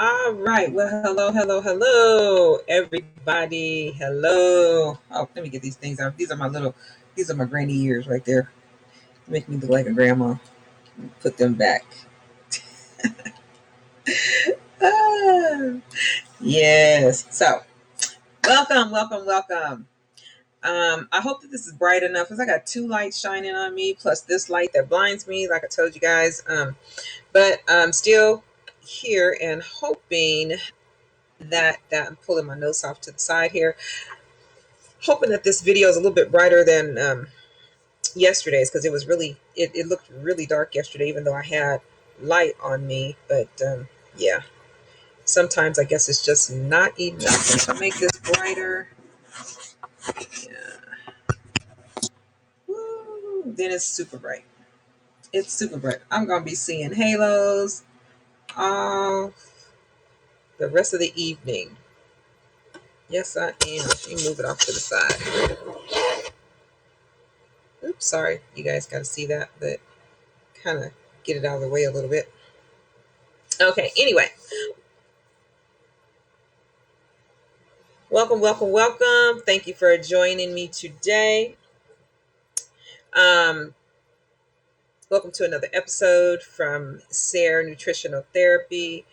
All right. Well, hello, everybody. Hello. Oh, let me get these things out. These are my granny ears right there. Make me look like a grandma. Put them back. Ah, yes. So, welcome. I hope that this is bright enough because I got two lights shining on me, plus this light that blinds me, like I told you guys. But I'm still here and hoping that I'm pulling my nose off to the side here, hoping that this video is a little bit brighter than yesterday's because it looked really dark yesterday, even though I had light on me. But yeah, sometimes I guess it's just not enough. If I make this brighter, yeah, woo, then it's super bright. It's super bright. I'm gonna be seeing halos all the rest of the evening. Yes, I am. Let me move it off to the side. Oops, sorry, you guys got to see that, but kind of get it out of the way a little bit. Okay, anyway, welcome. Thank you for joining me today. Um, Welcome to another episode from SARE Nutritional Therapy.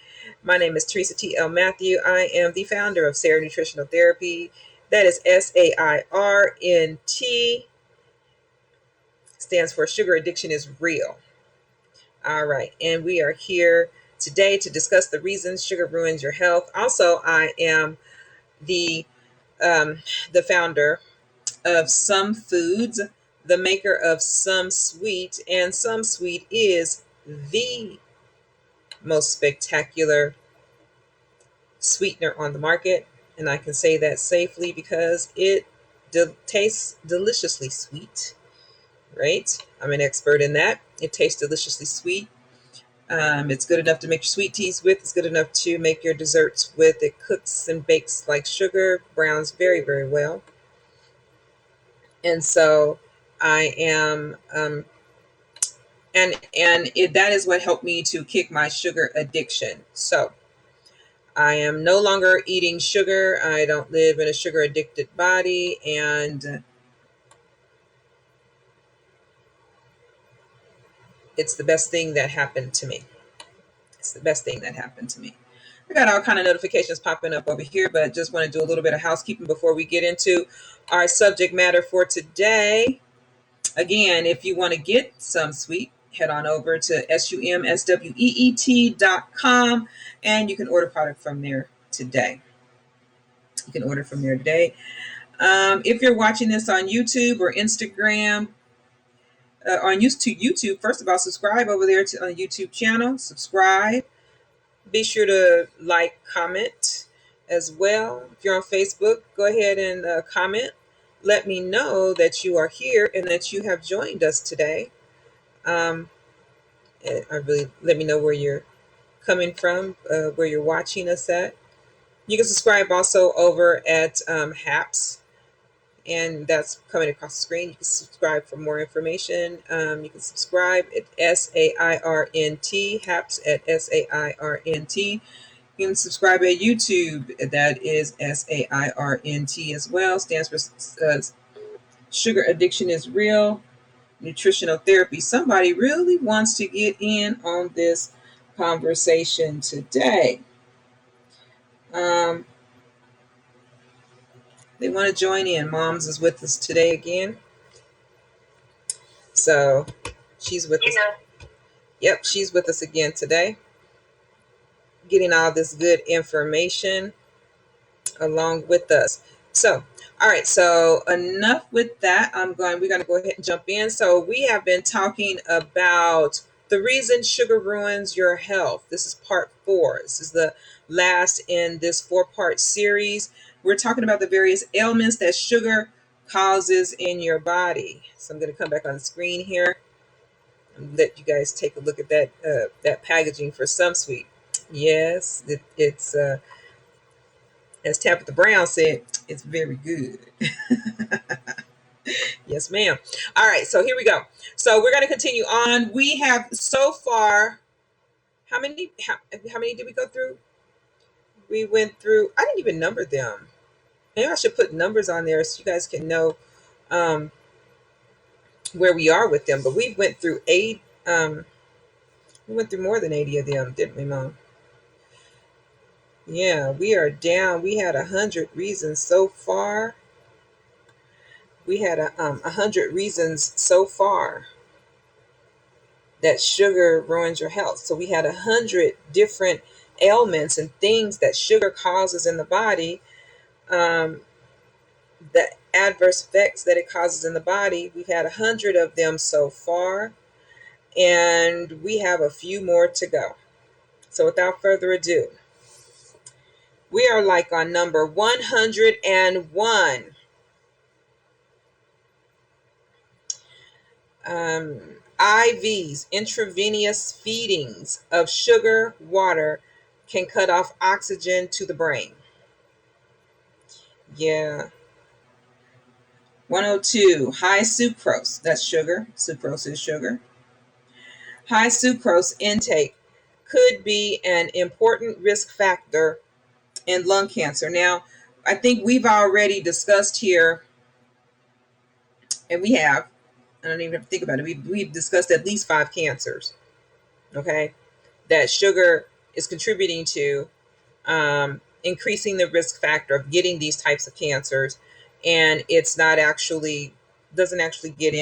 My name is Teresa T.L. Matthew. I am the founder of SARE Nutritional Therapy. That is SAIRNT, stands for Sugar Addiction is Real. All right, and we are here today to discuss the reasons sugar ruins your health. Also, I am the the founder of Some Foods, the maker of Some Sweet, and Some Sweet is the most spectacular sweetener on the market. And I can say that safely because it tastes deliciously sweet, right? I'm an expert in that. It tastes deliciously sweet. It's good enough to make your sweet teas with. It's good enough to make your desserts with. It cooks and bakes like sugar, browns very, very well. And so I am, that is what helped me to kick my sugar addiction. So I am no longer eating sugar. I don't live in a sugar addicted body, and it's the best thing that happened to me. It's the best thing that happened to me. I got all kind of notifications popping up over here, but just want to do a little bit of housekeeping before we get into our subject matter for today. Again, if you want to get Some Sweet, head on over to SUMSWEET.com and you can order product from there today. If you're watching this on YouTube or Instagram, on YouTube, first of all, subscribe over there to the YouTube channel. Subscribe. Be sure to like, comment as well. If you're on Facebook, go ahead and comment. Let me know that you are here and that you have joined us today. Let me know where you're coming from, where you're watching us at. You can subscribe also over at HAPS, and that's coming across the screen. You can subscribe for more information. You can subscribe at SAIRNT, HAPS at SAIRNT. You can subscribe at YouTube. That is SAIRNT as well. Stands for Sugar Addiction is Real, Nutritional Therapy. Somebody really wants to get in on this conversation today. They want to join in. Moms is with us today again. So she's with us. Yep, she's with us again today. Getting all this good information along with us. So, all right, so enough with that. We're going to go ahead and jump in. So we have been talking about the reason sugar ruins your health. This is part 4. This is the last in this 4-part series. We're talking about the various ailments that sugar causes in your body. So I'm going to come back on the screen here and let you guys take a look at that packaging for Some Sweet. Yes, it's as Tabitha Brown said, it's very good. Yes, ma'am. All right, so here we go. So we're going to continue on. We have so far, how many did we go through? We went through, I didn't even number them. Maybe I should put numbers on there so you guys can know um, where we are with them. But we went through we went through more than 80 of them, didn't we, Mom? Yeah, we are down. We had 100 reasons so far. We had 100 reasons so far that sugar ruins your health. So we had 100 different ailments and things that sugar causes in the body, um, the adverse effects that it causes in the body. We've had 100 of them so far, and we have a few more to go. So without further ado, we are like on number 101. IVs, intravenous feedings of sugar water can cut off oxygen to the brain. Yeah. 102, high sucrose. That's sugar. Sucrose is sugar. High sucrose intake could be an important risk factor in lung cancer. Now, I think we've already discussed here, and I don't even have to think about it. We've discussed at least 5 cancers, okay, that sugar is contributing to, increasing the risk factor of getting these types of cancers. And it's not actually, doesn't actually get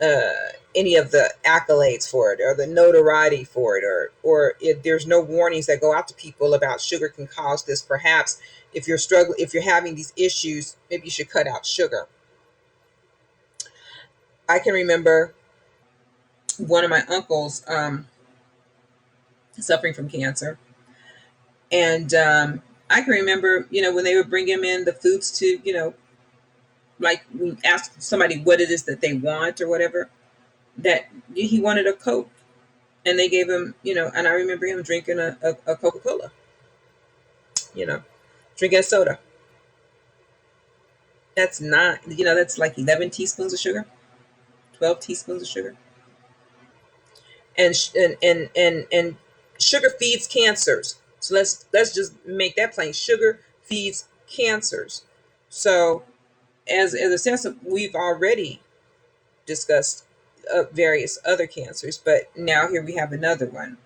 uh, any of the accolades for it or the notoriety for it, or there's no warnings that go out to people about sugar can cause this. Perhaps if you're struggling, if you're having these issues, maybe you should cut out sugar. I can remember one of my uncles suffering from cancer, and I can remember, when they would bring him in the foods to, like we ask somebody what it is that they want or whatever, that he wanted a Coke, and they gave him, and I remember him drinking a Coca-Cola, you know, drinking a soda. That's not, that's like 11 teaspoons of sugar, 12 teaspoons of sugar. And sugar feeds cancers. So let's just make that plain. Sugar feeds cancers. So as a sense of, we've already discussed various other cancers, but now here we have another one.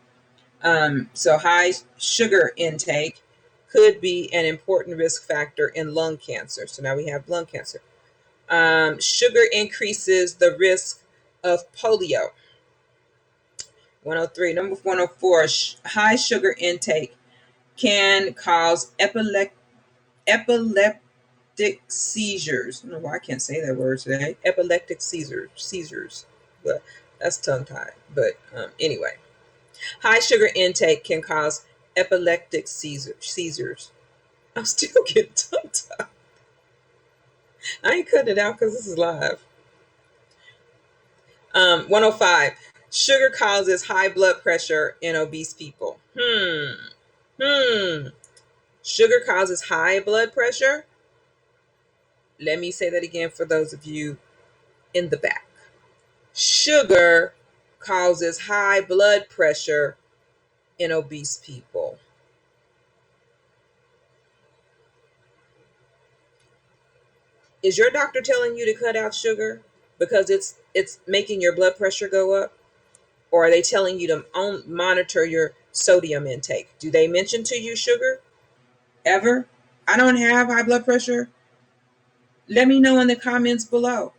So high sugar intake could be an important risk factor in lung cancer. So now we have lung cancer. Sugar increases the risk of polio. 103. Number 104, high sugar intake can cause epileptic seizures. I don't know why I can't say that word today. Epileptic seizures. But that's tongue tied. But anyway, high sugar intake can cause epileptic seizures. I'm still getting tongue tied. I ain't cutting it out because this is live. 105. Sugar causes high blood pressure in obese people. Sugar causes high blood pressure. Let me say that again for those of you in the back. Sugar causes high blood pressure in obese people. Is your doctor telling you to cut out sugar because it's making your blood pressure go up? Or are they telling you to monitor your sodium intake? Do they mention to you sugar? Ever? I don't have high blood pressure. Let me know in the comments below.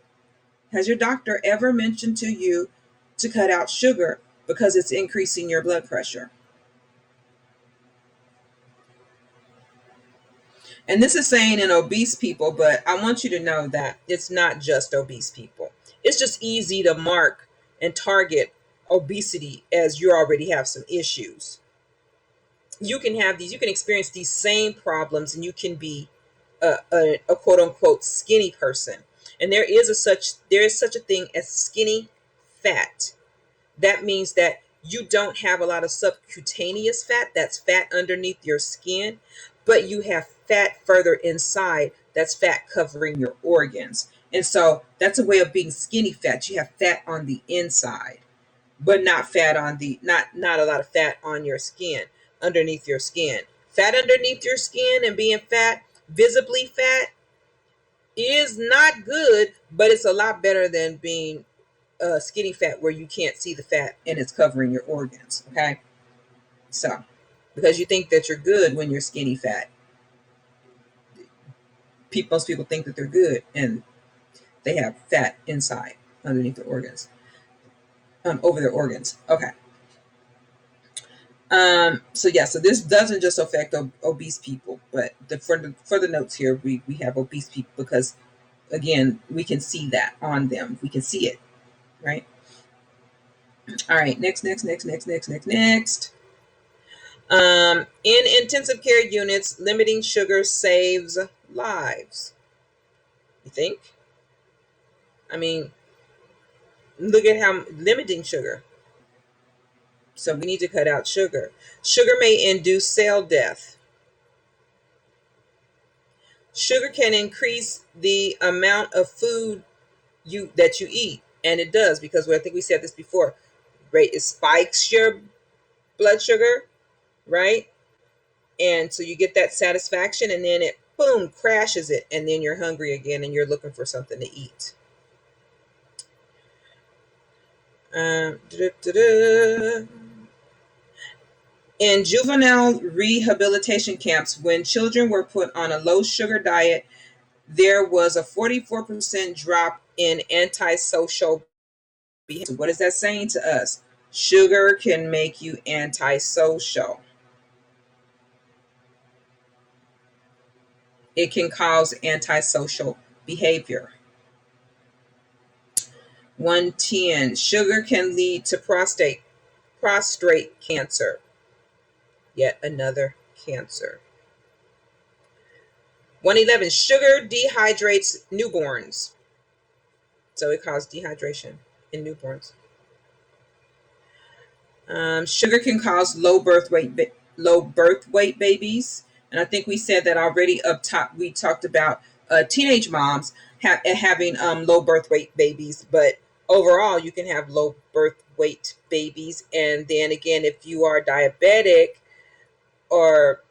Has your doctor ever mentioned to you to cut out sugar because it's increasing your blood pressure? And this is saying in obese people, but I want you to know that it's not just obese people. It's just easy to mark and target obesity as you already have some issues. You can experience these same problems, and you can be a quote unquote skinny person. And there is such a thing as skinny fat. That means that you don't have a lot of subcutaneous fat, that's fat underneath your skin, but you have fat further inside, that's fat covering your organs. And so that's a way of being skinny fat. You have fat on the inside, but not a lot of fat on your skin. underneath your skin. Fat underneath your skin and being fat, visibly fat, is not good, but it's a lot better than being skinny fat where you can't see the fat and it's covering your organs. Okay, so because you think that you're good when you're skinny fat, most people think that they're good and they have fat inside underneath their organs, over their organs. Okay. So yeah, so this doesn't just affect obese people, but for the notes here, we have obese people because again, we can see that on them. We can see it, right? All right, next. In intensive care units, limiting sugar saves lives. You think? I mean, look at how limiting sugar. So we need to cut out sugar. Sugar may induce cell death. Sugar can increase the amount of food that you eat, and it does because I think we said this before. Right, it spikes your blood sugar, right? And so you get that satisfaction, and then it boom crashes it, and then you're hungry again, and you're looking for something to eat. In juvenile rehabilitation camps, when children were put on a low sugar diet, there was a 44% drop in antisocial behavior. So what is that saying to us? Sugar can make you antisocial. It can cause antisocial behavior. 110. Sugar can lead to prostate cancer. Yet another cancer. 111. Sugar dehydrates newborns. So it causes dehydration in newborns. Sugar can cause low birth weight babies, and I think we said that already up top. We talked about teenage moms having low birth weight babies, but overall you can have low birth weight babies. And then again, if you are diabetic or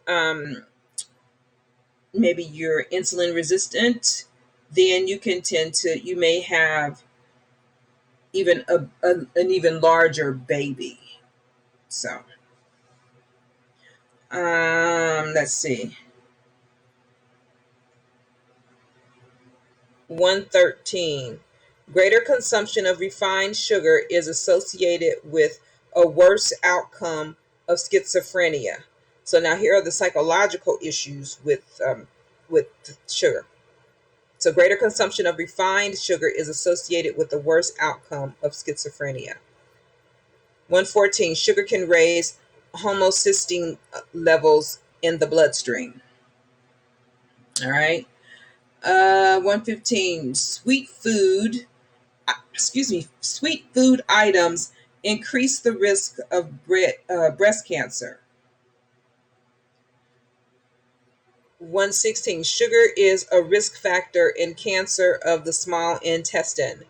maybe you're insulin resistant, then you may have even an even larger baby. So let's see. 113. Greater consumption of refined sugar is associated with a worse outcome of schizophrenia. So now here are the psychological issues with sugar. So greater consumption of refined sugar is associated with the worst outcome of schizophrenia. 114. Sugar can raise homocysteine levels in the bloodstream. All right. 115. Sweet food items increase the risk of breast cancer. 116. Sugar is a risk factor in cancer of the small intestine.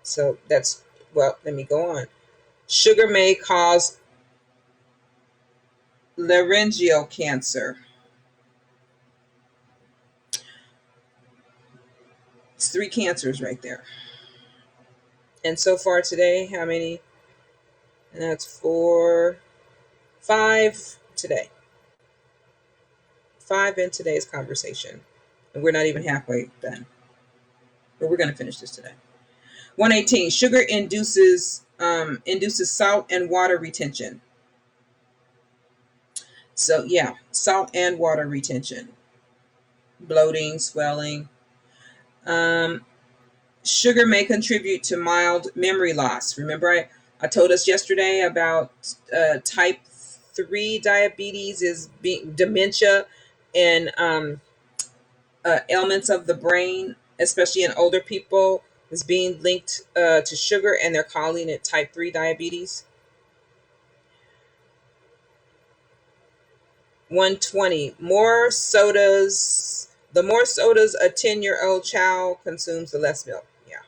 So let me go on. Sugar may cause laryngeal cancer. It's 3 cancers right there. And so far today, how many? And that's 4, 5 today. 5 in today's conversation. And we're not even halfway done. But we're going to finish this today. 118. Sugar induces salt and water retention. So yeah, salt and water retention. Bloating, swelling. Sugar may contribute to mild memory loss. Remember, I told us yesterday about type 3 diabetes is being dementia and ailments of the brain, especially in older people, is being linked to sugar, and they're calling it type 3 diabetes. 120. The more sodas a 10-year-old child consumes, the less milk. Yeah.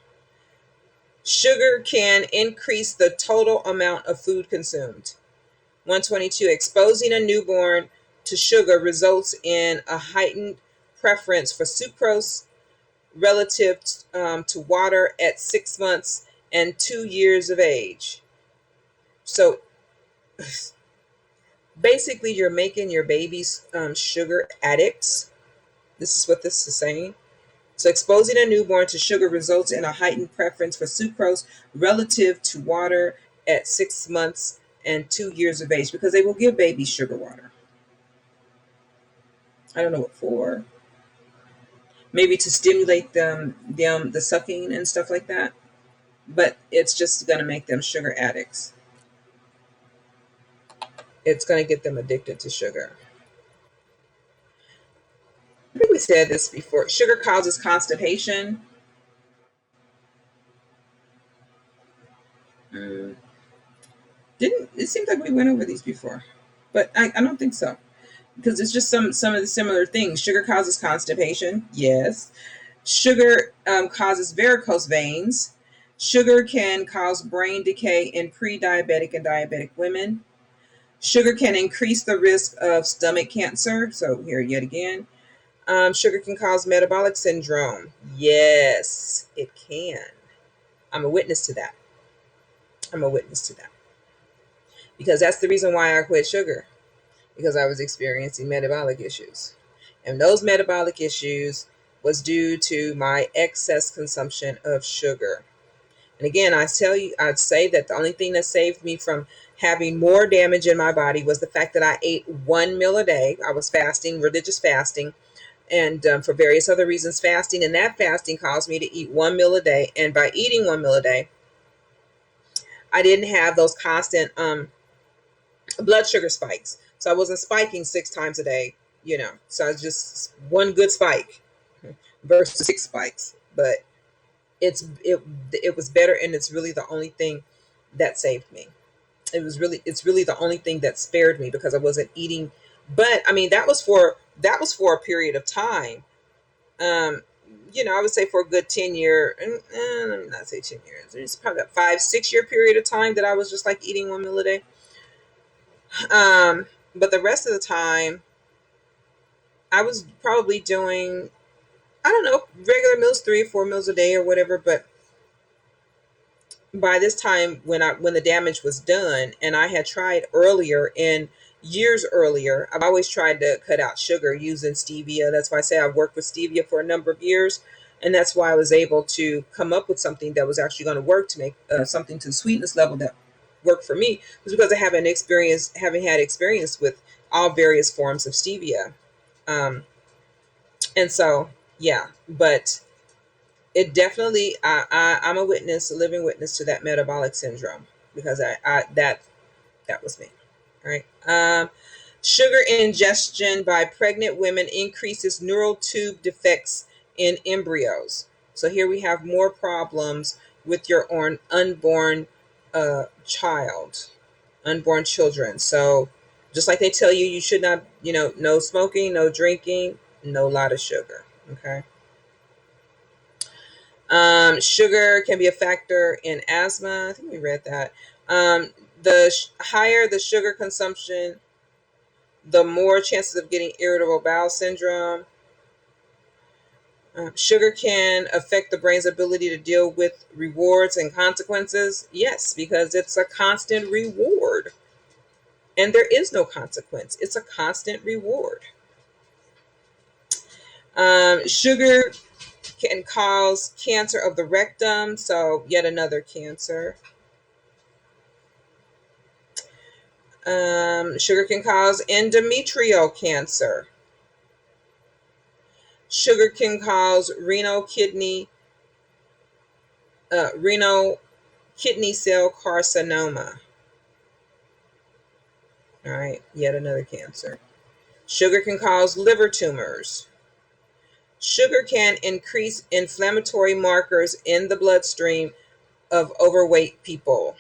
Sugar can increase the total amount of food consumed. 122, exposing a newborn to sugar results in a heightened preference for sucrose relative to water at 6 months and 2 years of age. So basically, you're making your babies sugar addicts. This is what this is saying. So exposing a newborn to sugar results in a heightened preference for sucrose relative to water at 6 months and 2 years of age, because they will give babies sugar water. I don't know what for. Maybe to stimulate them the sucking and stuff like that. But it's just going to make them sugar addicts. It's going to get them addicted to sugar. I think we said this before. Sugar causes constipation. Mm, didn't it seems like we went over these before, but I don't think so, because it's just some of the similar things. Sugar causes constipation. Yes. Sugar causes varicose veins. Sugar can cause brain decay in pre-diabetic and diabetic women. Sugar can increase the risk of stomach cancer. So here yet again. Sugar can cause metabolic syndrome. Yes, it can. I'm a witness to that. I'm a witness to that. Because that's the reason why I quit sugar. Because I was experiencing metabolic issues. And those metabolic issues was due to my excess consumption of sugar. And again, I'd say that the only thing that saved me from having more damage in my body was the fact that I ate one meal a day. I was fasting, religious fasting, and for various other reasons fasting. And that fasting caused me to eat one meal a day. And by eating one meal a day, I didn't have those constant blood sugar spikes. So I wasn't spiking 6 times a day, So it's just one good spike versus 6 spikes. But it was better, and it's really the only thing that saved me. It's really the only thing that spared me, because I wasn't eating. But I mean, that was for a period of time. I would say for a good 10 year, let me not say 10 years. It's probably a 5-6 year period of time that I was just like eating one meal a day. But the rest of the time, I was probably doing, I don't know, regular meals, 3 or 4 meals a day or whatever. But by this time, when the damage was done, and I had tried earlier, in years earlier, I've always tried to cut out sugar using stevia. That's why I say I've worked with stevia for a number of years. And that's why I was able to come up with something that was actually going to work, to make something to the sweetness level that worked for me, was because I having had experience with all various forms of stevia. And so, yeah, but it definitely, I'm a living witness to that metabolic syndrome, because that was me. All right. Sugar ingestion by pregnant women increases neural tube defects in embryos. So here we have more problems with your unborn unborn children. So just like they tell you, you should not, no smoking, no drinking, no lot of sugar. Okay. Sugar can be a factor in asthma. I think we read that. The higher the sugar consumption, the more chances of getting irritable bowel syndrome. Sugar can affect the brain's ability to deal with rewards and consequences. Yes, because it's a constant reward. And there is no consequence. It's a constant reward. Sugar can cause cancer of the rectum. So yet another cancer. Sugar can cause endometrial cancer. Sugar can cause renal kidney cell carcinoma. All right, yet another cancer. Sugar can cause liver tumors. Sugar can increase inflammatory markers in the bloodstream of overweight people.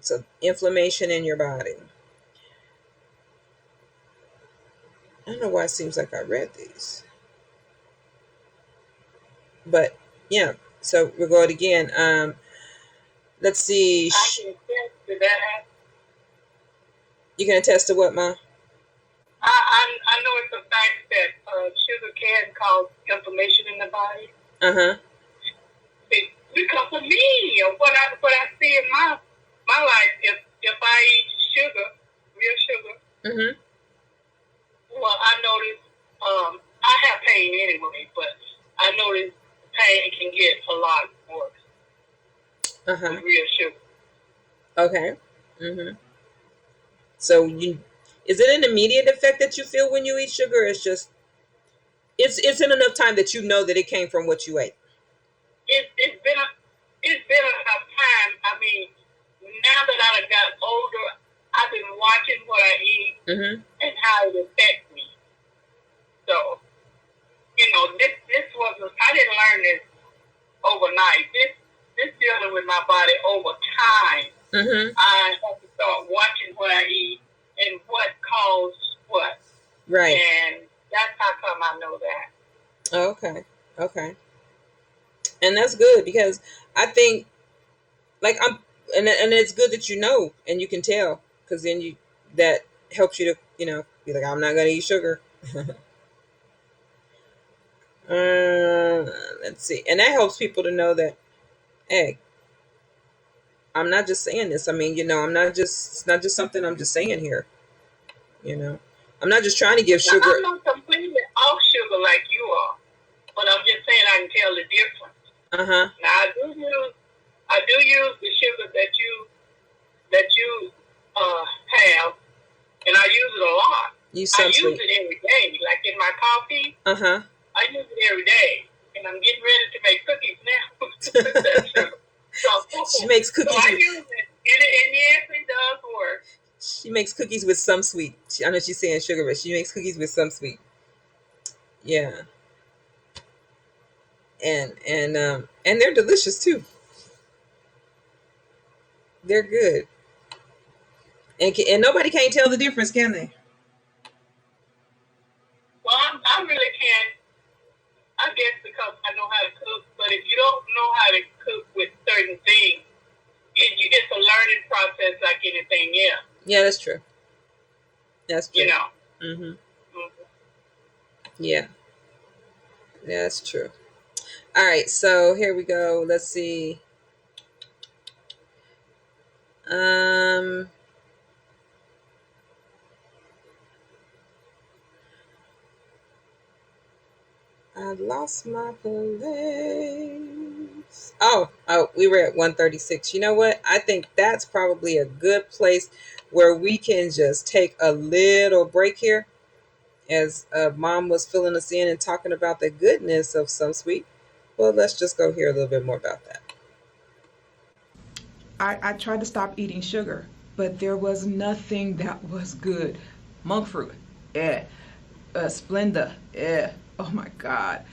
So inflammation in your body. I don't know why it seems like I read these. But yeah, so we'll go it again. Let's see. You can attest to what, Ma? I know it's a fact that sugar can cause inflammation in the body. Because of me, or what I see in my life, if I eat sugar, real sugar, well, I notice I have pain anyway, but I notice pain can get a lot worse with real sugar. Okay. So is it an immediate effect that you feel when you eat sugar? It's just it's in enough time that you know that it came from what you ate. It's been enough time. I mean, now that I got older, I've been watching what I eat and how it affects me. So, this wasn't. I didn't learn this overnight. This dealing with my body over time. I have to start watching what I eat and what caused what. Right. And that's how come I know that. Okay. And that's good, because I think, like, and it's good that you know and you can tell, because then that helps you to be like, I'm not gonna eat sugar. Let's see, and that helps people to know that, hey, I'm not just saying this. I mean, it's not just something I'm just saying here. I'm not just trying to give sugar. I'm not completely off sugar like you are, but I'm just saying I can tell the difference. Now I do use the sugar that you have, and I use it a lot. I use it every day, like in my coffee. I use it every day, and I'm getting ready to make cookies now. She makes cookies. So I use it, and yes, it does work. She makes cookies with some sweet. I know she's saying sugar, but she makes cookies with some sweet. Yeah. And they're delicious too. They're good. And nobody can't tell the difference, can they? Well, I really can't. I guess because I know how to cook. But if you don't know how to cook with certain things, it's a learning process like anything else. Yeah, that's true. That's true. Yeah. Yeah, that's true. All right, so here we go. Let's see. I lost my place. Oh, we were at 136. You know what? I think that's probably a good place where we can just take a little break here, as Mom was filling us in and talking about the goodness of some sweet. Well, let's just go hear a little bit more about that. I tried to stop eating sugar, but there was nothing that was good. Monk fruit, Splenda, oh my God.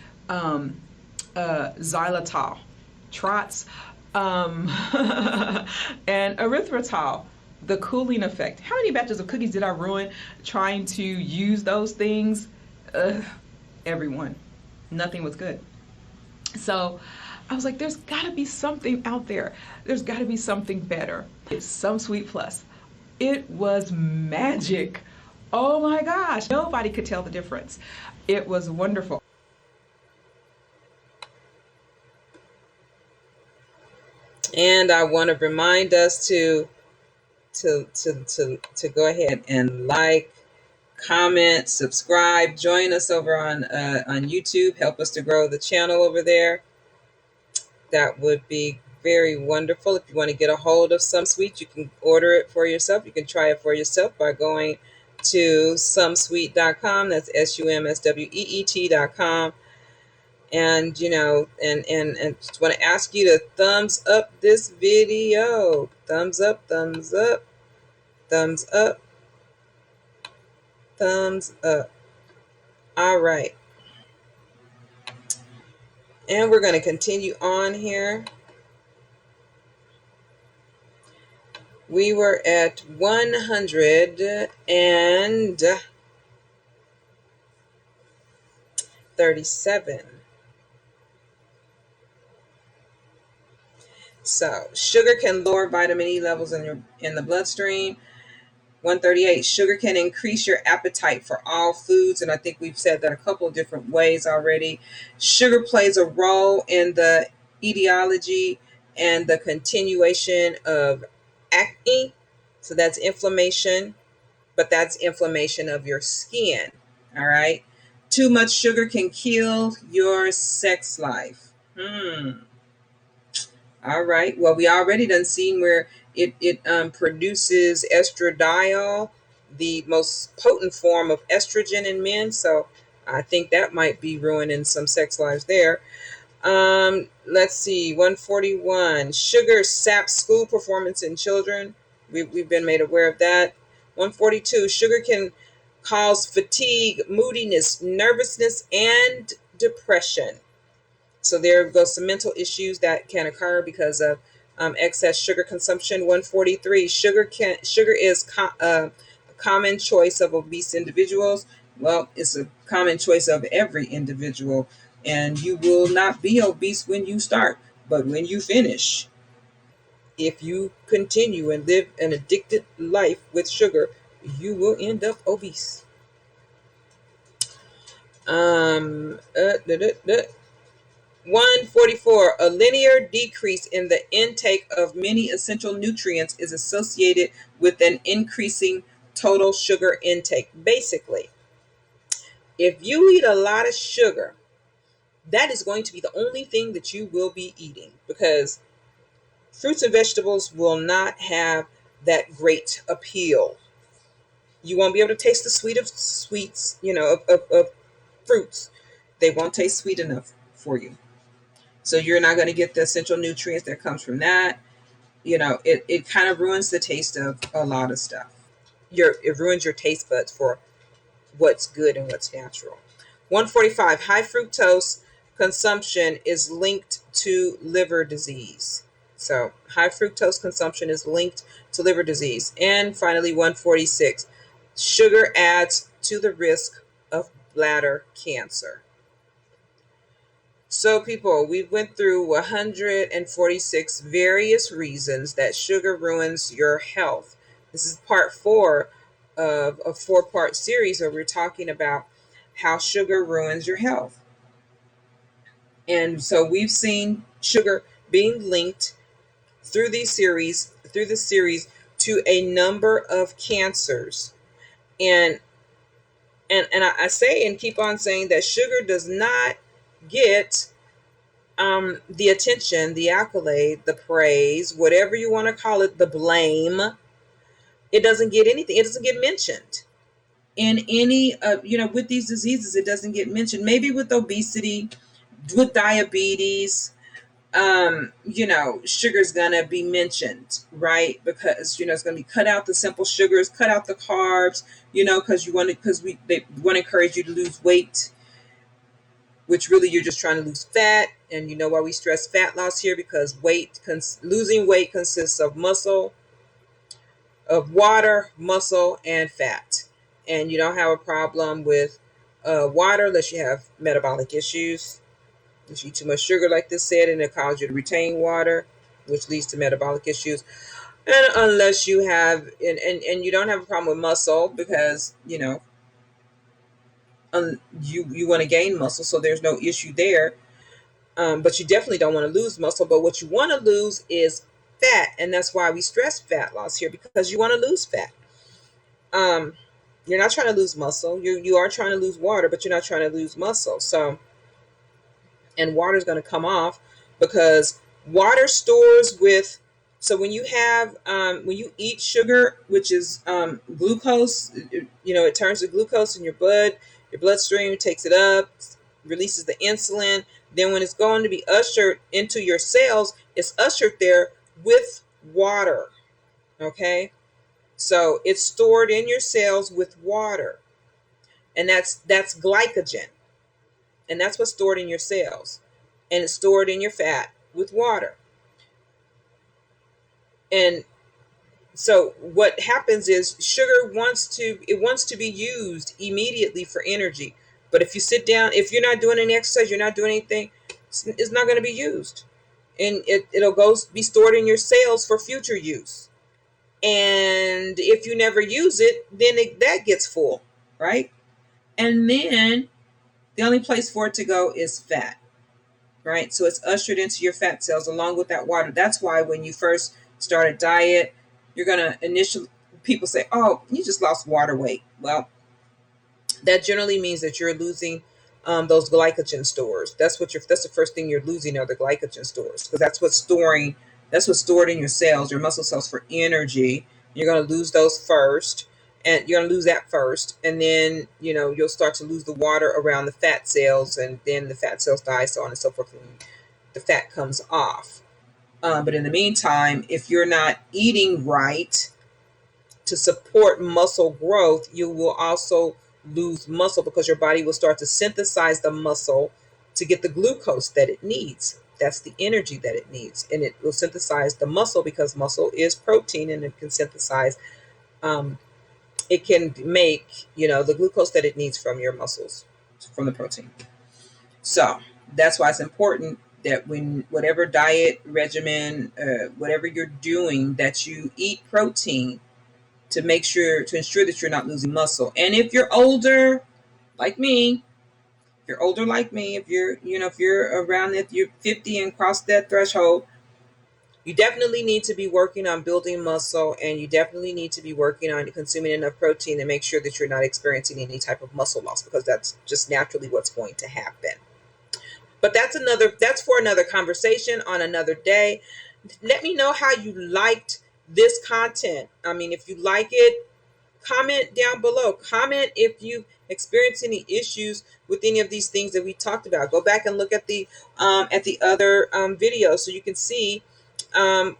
Xylitol, Trots, and erythritol, the cooling effect. How many batches of cookies did I ruin trying to use those things? Everyone. Nothing was good. So I was like, there's got to be something out there. There's got to be something better. It's Some Sweet Plus. It was magic. Oh my gosh. Nobody could tell the difference. It was wonderful. And I want to remind us to go ahead and like, comment, subscribe, join us over on YouTube. Help us to grow the channel over there. That would be very wonderful. If you want to get a hold of Some Sweet, you can order it for yourself. You can try it for yourself by going to sumsweet.com. That's SUMSWEET.com. And just want to ask you to thumbs up this video. Thumbs up, thumbs up, thumbs up, thumbs up. All right. And we're going to continue on here. We were at 137. So, sugar can lower vitamin E levels in the bloodstream. 138, sugar can increase your appetite for all foods. And I think we've said that a couple of different ways already. Sugar plays a role in the etiology and the continuation of acne. So that's inflammation, but that's inflammation of your skin. All right. Too much sugar can kill your sex life. All right. Well, we already done seen where it produces estradiol, the most potent form of estrogen in men. So I think that might be ruining some sex lives there. Let's see. 141. Sugar saps school performance in children. We've been made aware of that. 142. Sugar can cause fatigue, moodiness, nervousness, and depression. So there goes some mental issues that can occur because of excess sugar consumption. 143. Sugar is a common choice of obese individuals. Well, it's a common choice of every individual, and you will not be obese when you start, but when you finish, if you continue and live an addicted life with sugar, you will end up obese. 144. A linear decrease in the intake of many essential nutrients is associated with an increasing total sugar intake. Basically, if you eat a lot of sugar, that is going to be the only thing that you will be eating, because fruits and vegetables will not have that great appeal. You won't be able to taste the sweet of sweets, of fruits. They won't taste sweet enough for you. So you're not going to get the essential nutrients that comes from that. It kind of ruins the taste of a lot of stuff. It ruins your taste buds for what's good and what's natural. 145. High fructose consumption is linked to liver disease. So high fructose consumption is linked to liver disease. And finally, 146. Sugar adds to the risk of bladder cancer. So people, we went through 146 various reasons that sugar ruins your health. This is part 4 of a 4-part series where we're talking about how sugar ruins your health. And so we've seen sugar being linked through the series to a number of cancers. And I say and keep on saying that sugar does not get the attention, the accolade, the praise, whatever you want to call it, the blame. It doesn't get anything. It doesn't get mentioned in any with these diseases. It doesn't get mentioned. Maybe with obesity, with diabetes, sugar's gonna be mentioned, right? Because it's gonna be cut out the simple sugars, cut out the carbs, because they want to encourage you to lose weight, which really you're just trying to lose fat. And you know why we stress fat loss here? Because losing weight consists of water, muscle, and fat. And you don't have a problem with water unless you have metabolic issues. If you eat too much sugar, like this said, and it causes you to retain water, which leads to metabolic issues. And unless you have, and you don't have a problem with muscle, because you want to gain muscle, so there's no issue there. But you definitely don't want to lose muscle. But what you want to lose is fat, and that's why we stress fat loss here, because you want to lose fat. You're not trying to lose muscle. You are trying to lose water, but you're not trying to lose muscle. So, and water is going to come off because water stores with. So when you eat sugar, which is glucose, it turns to glucose in your blood. Your bloodstream takes it up, releases the insulin. Then when it's going to be ushered into your cells, it's ushered there with water. Okay? So it's stored in your cells with water. And that's glycogen. And that's what's stored in your cells. And it's stored in your fat with water. And so what happens is sugar wants to be used immediately for energy. But if you sit down, if you're not doing any exercise, you're not doing anything, it's not going to be used. And it'll be stored in your cells for future use. And if you never use it, then that gets full, right? And then the only place for it to go is fat, right? So it's ushered into your fat cells along with that water. That's why when you first start a diet, you're going to initially, people say, oh, you just lost water weight. Well, that generally means that you're losing those glycogen stores. That's the first thing you're losing, are the glycogen stores, because that's what's stored in your cells, your muscle cells, for energy. You're going to lose those first, and you're going to lose that first, and then you'll start to lose the water around the fat cells, and then the fat cells die, so on and so forth, and the fat comes off. But in the meantime, if you're not eating right to support muscle growth, you will also lose muscle, because your body will start to synthesize the muscle to get the glucose that it needs. That's the energy that it needs. And it will synthesize the muscle, because muscle is protein, and it can synthesize, it can make, the glucose that it needs from your muscles, from the protein. So that's why it's important that when whatever diet regimen, whatever you're doing, that you eat protein to ensure that you're not losing muscle. And if you're older, like me, if you're around, if you're 50 and cross that threshold, you definitely need to be working on building muscle, and you definitely need to be working on consuming enough protein to make sure that you're not experiencing any type of muscle loss, because that's just naturally what's going to happen. But that's for another conversation on another day. Let me know how you liked this content. I mean, if you like it, comment down below. Comment if you experience any issues with any of these things that we talked about. Go back and look at the other videos, so you can see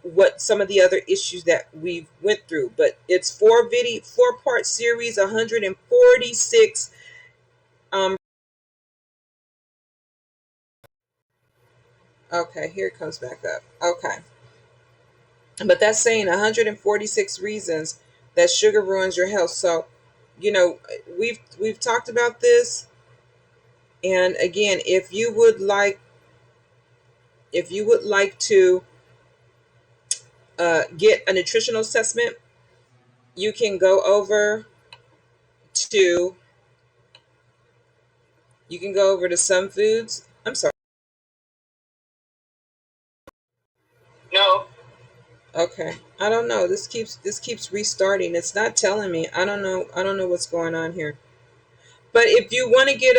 what some of the other issues that we went through. But it's 4-part series, 146 okay, here it comes back up. Okay. But that's saying 146 reasons that sugar ruins your health. So, we've talked about this. And again, if you would like to get a nutritional assessment, you can go over to Some Foods. I'm sorry. No. Okay. I don't know. This keeps restarting. It's not telling me. I don't know what's going on here. But if you want to get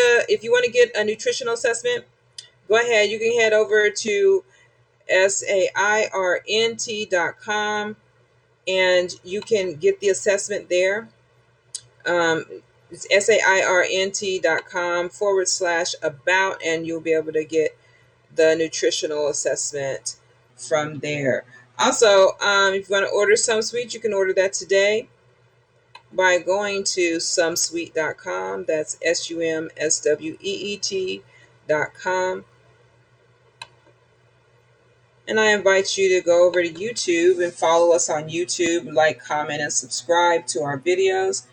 a nutritional assessment, go ahead. You can head over to sairnt.com, and you can get the assessment there. It's sairnt.com/about, and you'll be able to get the nutritional assessment from there. Also, if you want to order Some Sweet, you can order that today by going to sumsweet.com. That's SUMSWEET.com. And I invite you to go over to YouTube and follow us on YouTube, like, comment, and subscribe to our videos.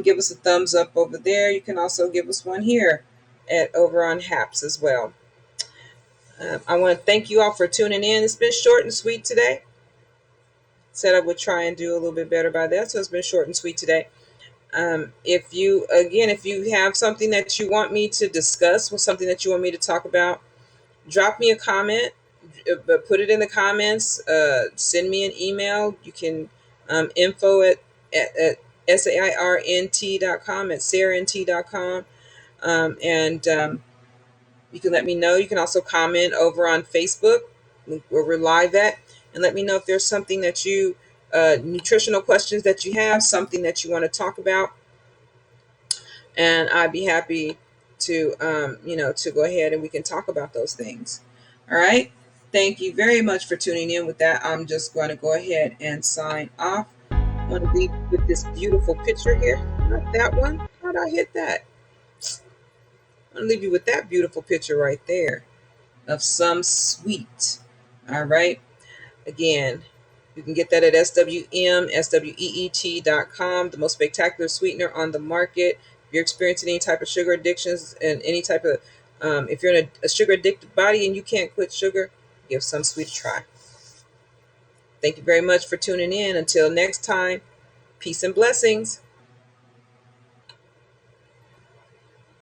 Give us a thumbs up over there. You can also give us one here over on HAPS as well. I want to thank you all for tuning in. It's been short and sweet today. Said I would try and do a little bit better by that, so it's been short and sweet today. If you have something that you want me to discuss, or something that you want me to talk about, drop me a comment. Put it in the comments. Send me an email. You can info at sairnt.com, at sairnt.com, and you can let me know. You can also comment over on Facebook, where we're live at, and let me know if there's something that you nutritional questions that you have, something that you want to talk about, and I'd be happy to to go ahead and we can talk about those things. All right. Thank you very much for tuning in. With that, I'm just going to go ahead and sign off. I want to leave with this beautiful picture here. Not that one. How'd I hit that? I'm going to leave you with that beautiful picture right there of Some Sweet. All right. Again, you can get that at SWEET.com, the most spectacular sweetener on the market. If you're experiencing any type of sugar addictions and any type of, if you're in a sugar addicted body and you can't quit sugar, give Some Sweet a try. Thank you very much for tuning in. Until next time, peace and blessings.